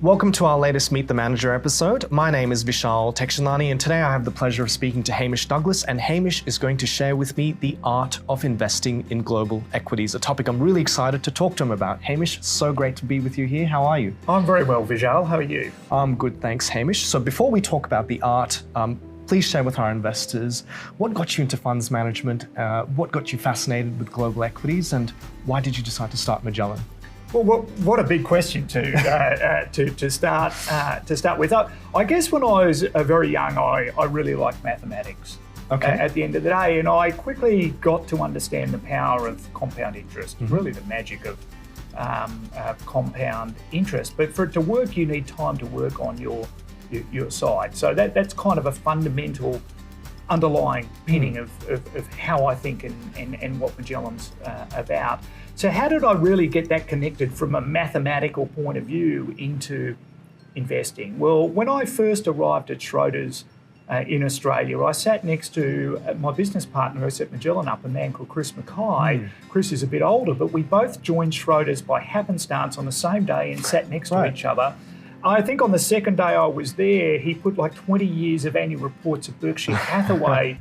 Welcome to our latest Meet the Manager episode. My name is Vishal Tekshanani, and today I have the pleasure of speaking to Hamish Douglas, and Hamish is going to share with me the art of investing in global equities, a topic I'm really excited to talk to him about. Hamish, so great to be with you here. How are you? I'm very well, Vishal. How are you? I'm good, thanks, Hamish. So before we talk about the art, please share with our investors what got you into funds management, what got you fascinated with global equities, and why did you decide to start Magellan? Well, what a big question to start with. I guess when I was very young, I really liked mathematics. Okay. At the end of the day, and I quickly got to understand the power of compound interest, really the magic of compound interest. But for it to work, you need time to work on your side. So that's kind of a fundamental underlying pinning of how I think and what Magellan's about. So how did I really get that connected from a mathematical point of view into investing? Well, when I first arrived at Schroders in Australia, I sat next to my business partner who set Magellan up, a man called Chris Mackay. Chris is a bit older, but we both joined Schroders by happenstance on the same day and sat next to each other. I think on the second day I was there, he put like 20 years of annual reports of Berkshire Hathaway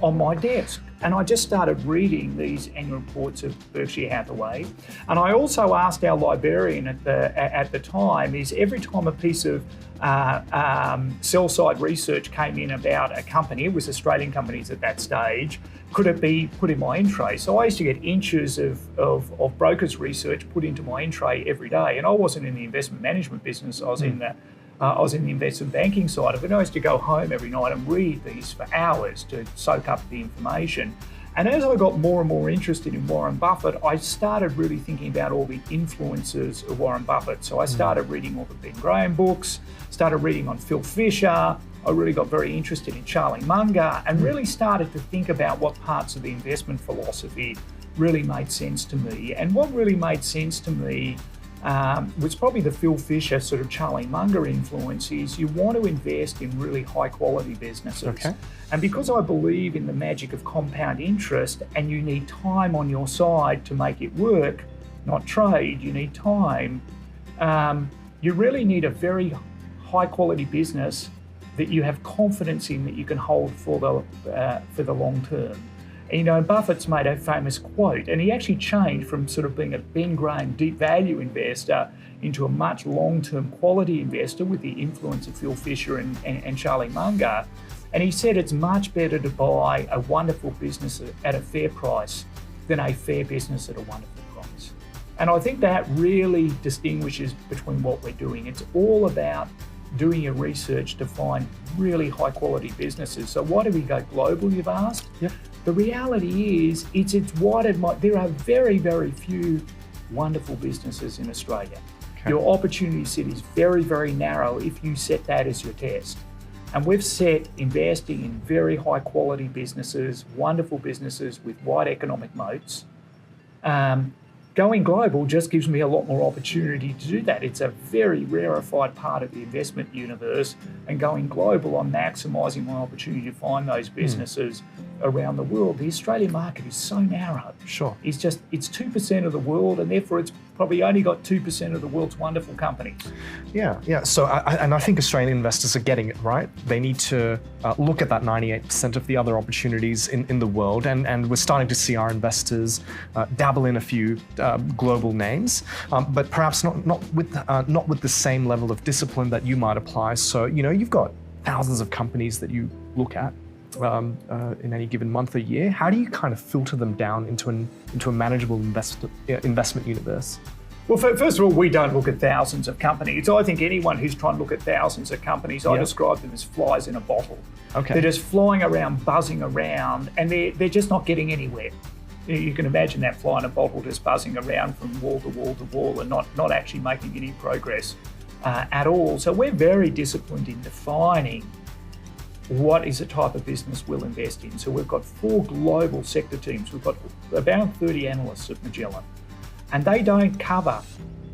on my desk. And I just started reading these annual reports of Berkshire Hathaway. And I also asked our librarian at the time, is every time a piece of sell-side research came in about a company, it was Australian companies at that stage, could it be put in my in-tray? So I used to get inches of brokers' research put into my in-tray every day. And I wasn't in the investment management business, I was in the investment banking side of it. I used to go home every night and read these for hours to soak up the information. And as I got more and more interested in Warren Buffett, I started really thinking about all the influences of Warren Buffett. So I started reading all the Ben Graham books, started reading on Phil Fisher. I really got very interested in Charlie Munger and really started to think about what parts of the investment philosophy really made sense to me. And what really made sense to me was probably the Phil Fisher sort of Charlie Munger influence is you want to invest in really high quality businesses. Okay. And because I believe in the magic of compound interest and you need time on your side to make it work, not trade, you need time, you really need a very high quality business that you have confidence in that you can hold for the long term. And, you know, Buffett's made a famous quote, and he actually changed from sort of being a Ben Graham deep value investor into a much long-term quality investor with the influence of Phil Fisher and Charlie Munger. And he said it's much better to buy a wonderful business at a fair price than a fair business at a wonderful price. And I think that really distinguishes between what we're doing. It's all about doing your research to find really high quality businesses. So why do we go global, you've asked? Yep. The reality is, it's wide. There are very, very few wonderful businesses in Australia. Okay. Your opportunity set is very, very narrow if you set that as your test. And we've set investing in very high quality businesses, wonderful businesses with wide economic moats. Going global just gives me a lot more opportunity to do that. It's a very rarefied part of the investment universe, and going global, I'm maximising my opportunity to find those businesses around the world. The Australian market is so narrow. Sure. It's 2% of the world, and therefore it's probably only got 2% of the world's wonderful companies. Yeah. So I think Australian investors are getting it right. They need to look at that 98% of the other opportunities in the world, and we're starting to see our investors dabble in a few global names, but perhaps not with the same level of discipline that you might apply. So you've got thousands of companies that you look at in any given month or year. How do you kind of filter them down into a manageable investment universe? Well, first of all, we don't look at thousands of companies. I think anyone who's trying to look at thousands of companies, I describe them as flies in a bottle. Okay. They're just flying around, buzzing around, and they're just not getting anywhere. You can imagine that fly in a bottle just buzzing around from wall to wall to wall and not actually making any progress at all. So we're very disciplined in defining what is the type of business we'll invest in. So we've got 4 global sector teams. We've got about 30 analysts at Magellan, and they don't cover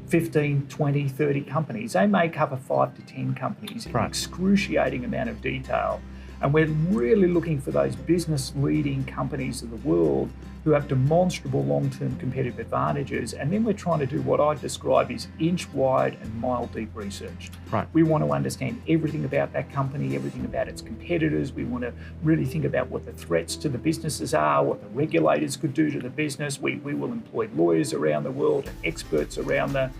15, 20, 30 companies. They may cover 5 to 10 companies in an excruciating amount of detail. And we're really looking for those business leading companies of the world who have demonstrable long-term competitive advantages. And then we're trying to do what I describe as inch wide and mile deep research. Right. We want to understand everything about that company, everything about its competitors. We want to really think about what the threats to the businesses are, what the regulators could do to the business. We will employ lawyers around the world and experts around the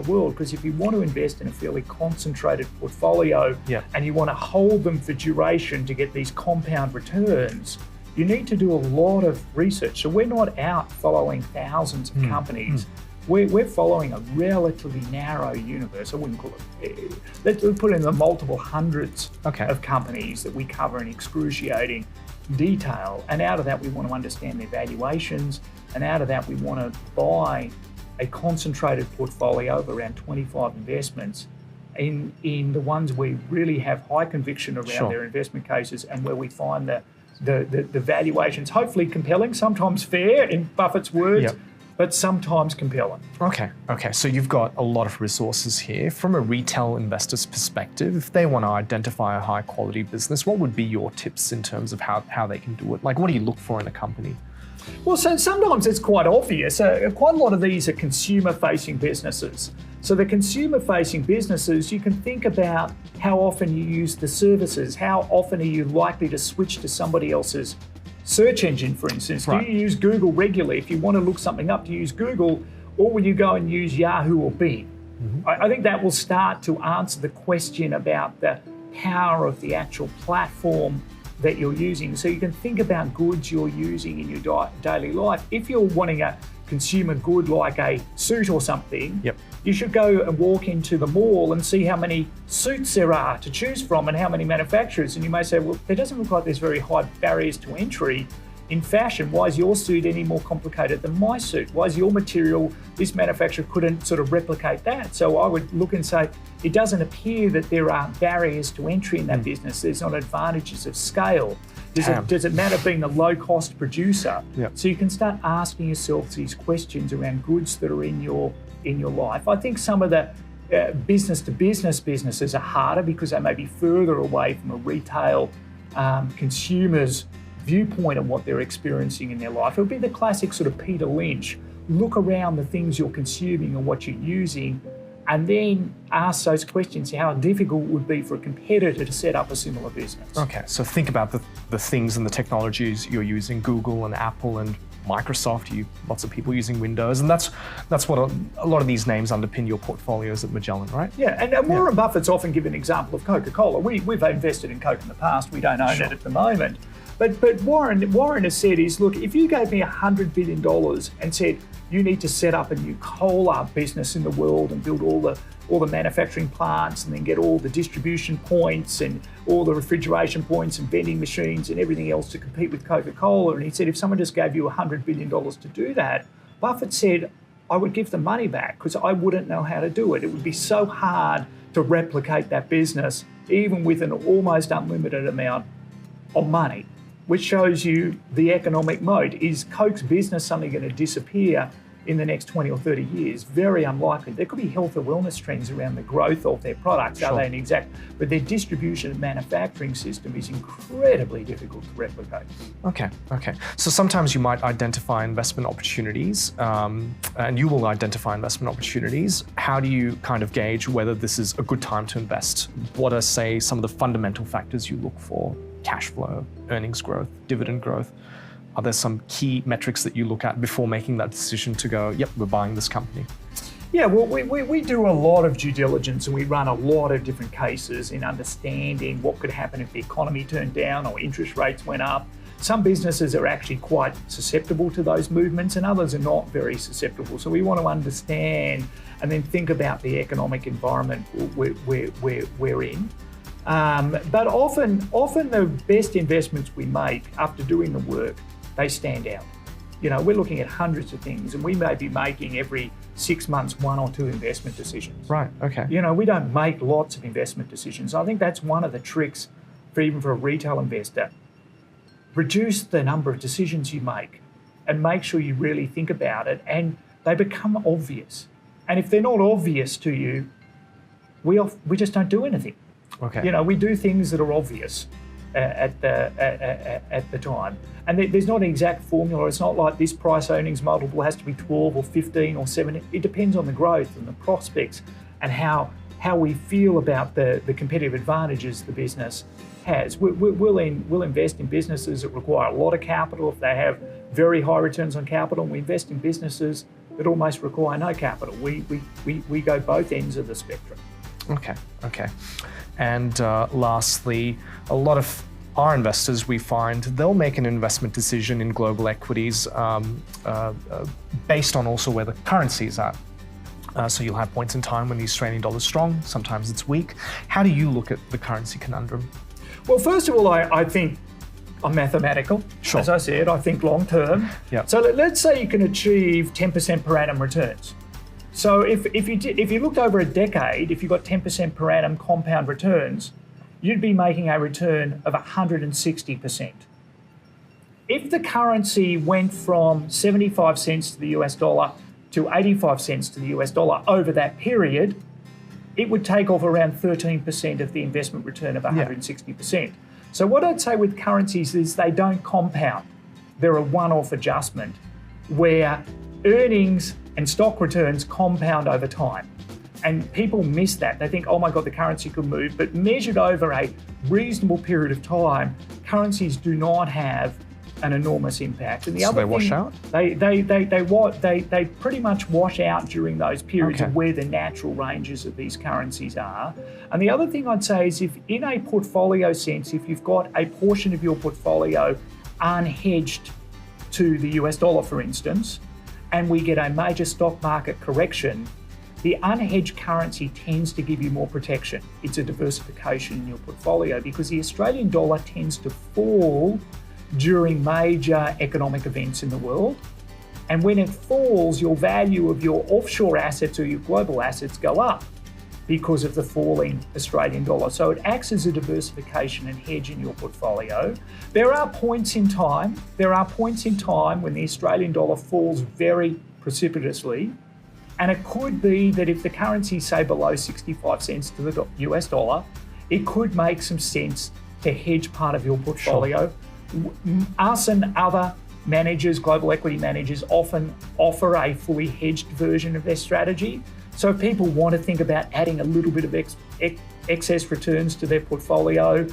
world, because if you want to invest in a fairly concentrated portfolio and you want to hold them for duration to get these compound returns, you need to do a lot of research. So we're not out following thousands of companies. We're following a relatively narrow universe. I wouldn't call it. Let's put in the multiple hundreds of companies that we cover in excruciating detail. And out of that, we want to understand their valuations. And out of that, we want to buy a concentrated portfolio of around 25 investments in the ones we really have high conviction around their investment cases, and where we find the valuations hopefully compelling, sometimes fair in Buffett's words, but sometimes compelling. Okay. So you've got a lot of resources here. From a retail investor's perspective, if they want to identify a high quality business, what would be your tips in terms of how they can do it? Like, what do you look for in a company? Well, so sometimes it's quite obvious. Quite a lot of these are consumer-facing businesses. So the consumer-facing businesses, you can think about how often you use the services. How often are you likely to switch to somebody else's search engine, for instance? Right. Do you use Google regularly? If you want to look something up, do you use Google, or will you go and use Yahoo or Bing? I think that will start to answer the question about the power of the actual platform that you're using. So you can think about goods you're using in your daily life. If you're wanting a consumer good like a suit or something, you should go and walk into the mall and see how many suits there are to choose from and how many manufacturers. And you may say, well, there doesn't look like there's very high barriers to entry in fashion. Why is your suit any more complicated than my suit? Why is your material, this manufacturer couldn't sort of replicate that? So I would look and say, it doesn't appear that there are barriers to entry in that business. There's not advantages of scale. Does it matter being a low-cost producer? So you can start asking yourself these questions around goods that are in your life. I think some of the business-to-business businesses are harder because they may be further away from a retail consumer's viewpoint of what they're experiencing in their life. It would be the classic sort of Peter Lynch. Look around the things you're consuming and what you're using, and then ask those questions, how difficult it would be for a competitor to set up a similar business. Okay, so think about the things and the technologies you're using, Google and Apple and Microsoft, lots of people using Windows, and that's what a lot of these names underpin your portfolios at Magellan, right? Yeah, and Warren Buffett's often given an example of Coca-Cola. We've invested in Coke in the past, we don't own it at the moment. But Warren has said is, look, if you gave me $100 billion and said, you need to set up a new cola business in the world and build all the manufacturing plants and then get all the distribution points and all the refrigeration points and vending machines and everything else to compete with Coca-Cola. And he said, if someone just gave you $100 billion to do that, Buffett said, I would give the money back because I wouldn't know how to do it. It would be so hard to replicate that business, even with an almost unlimited amount of money, which shows you the economic moat. Is Coke's business suddenly going to disappear in the next 20 or 30 years? Very unlikely. There could be health or wellness trends around the growth of their products, are they inexact? But their distribution and manufacturing system is incredibly difficult to replicate. Okay. So sometimes you might identify investment opportunities, and you will identify investment opportunities. How do you kind of gauge whether this is a good time to invest? What are, say, some of the fundamental factors you look for? Cash flow, earnings growth, dividend growth. Are there some key metrics that you look at before making that decision to go, yep, we're buying this company? Yeah, well, we do a lot of due diligence and we run a lot of different cases in understanding what could happen if the economy turned down or interest rates went up. Some businesses are actually quite susceptible to those movements and others are not very susceptible. So we want to understand and then think about the economic environment we're in. But often the best investments we make after doing the work, they stand out. You know, we're looking at hundreds of things and we may be making every 6 months 1 or 2 investment decisions. Right, okay. You know, we don't make lots of investment decisions. I think that's one of the tricks even for a retail investor. Reduce the number of decisions you make and make sure you really think about it and they become obvious. And if they're not obvious to you, we just don't do anything. Okay. You know, we do things that are obvious at the time. And there's not an exact formula. It's not like this price earnings multiple has to be 12 or 15 or 7. It depends on the growth and the prospects and how we feel about the competitive advantages the business has. We'll invest in businesses that require a lot of capital if they have very high returns on capital, and we invest in businesses that almost require no capital. We go both ends of the spectrum. Okay. And lastly, a lot of our investors, we find they'll make an investment decision in global equities based on also where the currency is at. So you'll have points in time when the Australian dollar is strong, sometimes it's weak. How do you look at the currency conundrum? Well, first of all, I think I'm mathematical. Sure. As I said, I think long term. Yep. So let's say you can achieve 10% per annum returns. So if you looked over a decade, if you got 10% per annum compound returns, you'd be making a return of 160%. If the currency went from 75 cents to the US dollar to 85 cents to the US dollar over that period, it would take off around 13% of the investment return of 160%. So what I'd say with currencies is they don't compound. They're a one-off adjustment where earnings and stock returns compound over time. And people miss that. They think, oh my God, the currency could move. But measured over a reasonable period of time, currencies do not have an enormous impact. And the other they wash out? They pretty much wash out during those periods Okay. of where the natural ranges of these currencies are. And the other thing I'd say is if in a portfolio sense, if you've got a portion of your portfolio unhedged to the US dollar, for instance, and we get a major stock market correction, the unhedged currency tends to give you more protection. It's a diversification in your portfolio because the Australian dollar tends to fall during major economic events in the world. And when it falls, your value of your offshore assets or your global assets go up because of the falling Australian dollar. So it acts as a diversification and hedge in your portfolio. There are points in time when the Australian dollar falls very precipitously. And it could be that if the currency, say, below 65 cents to the US dollar, it could make some sense to hedge part of your portfolio. Sure. Us and other managers, global equity managers, often offer a fully hedged version of their strategy. So if people want to think about adding a little bit of excess returns to their portfolio,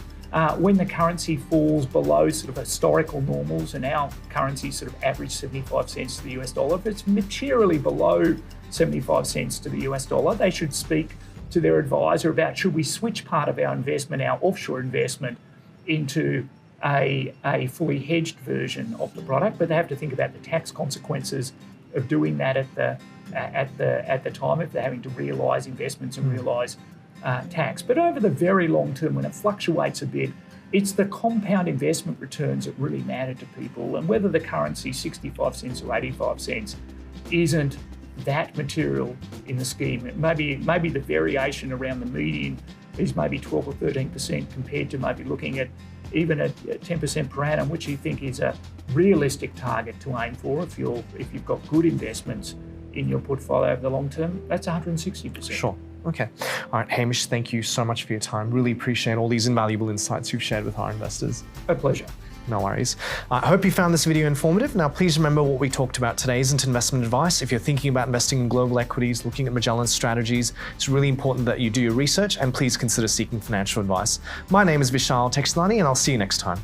when the currency falls below sort of historical normals, and our currency sort of average 75 cents to the US dollar, if it's materially below 75 cents to the US dollar, they should speak to their advisor about should we switch part of our investment, our offshore investment, into a fully hedged version of the product. But they have to think about the tax consequences of doing that at the time if they're having to realise investments and realise tax. But over the very long term, when it fluctuates a bit, it's the compound investment returns that really matter to people. And whether the currency 65 cents or 85 cents isn't that material in the scheme. Maybe the variation around the median is maybe 12 or 13% compared to maybe looking at even at 10% per annum, which you think is a realistic target to aim for if you've got good investments in your portfolio over the long term. That's 160%. Sure. Okay. All right, Hamish, thank you so much for your time. Really appreciate all these invaluable insights you've shared with our investors. A pleasure. No worries. I hope you found this video informative. Now, please remember what we talked about today isn't investment advice. If you're thinking about investing in global equities, looking at Magellan strategies, it's really important that you do your research and please consider seeking financial advice. My name is Vishal Texlani and I'll see you next time.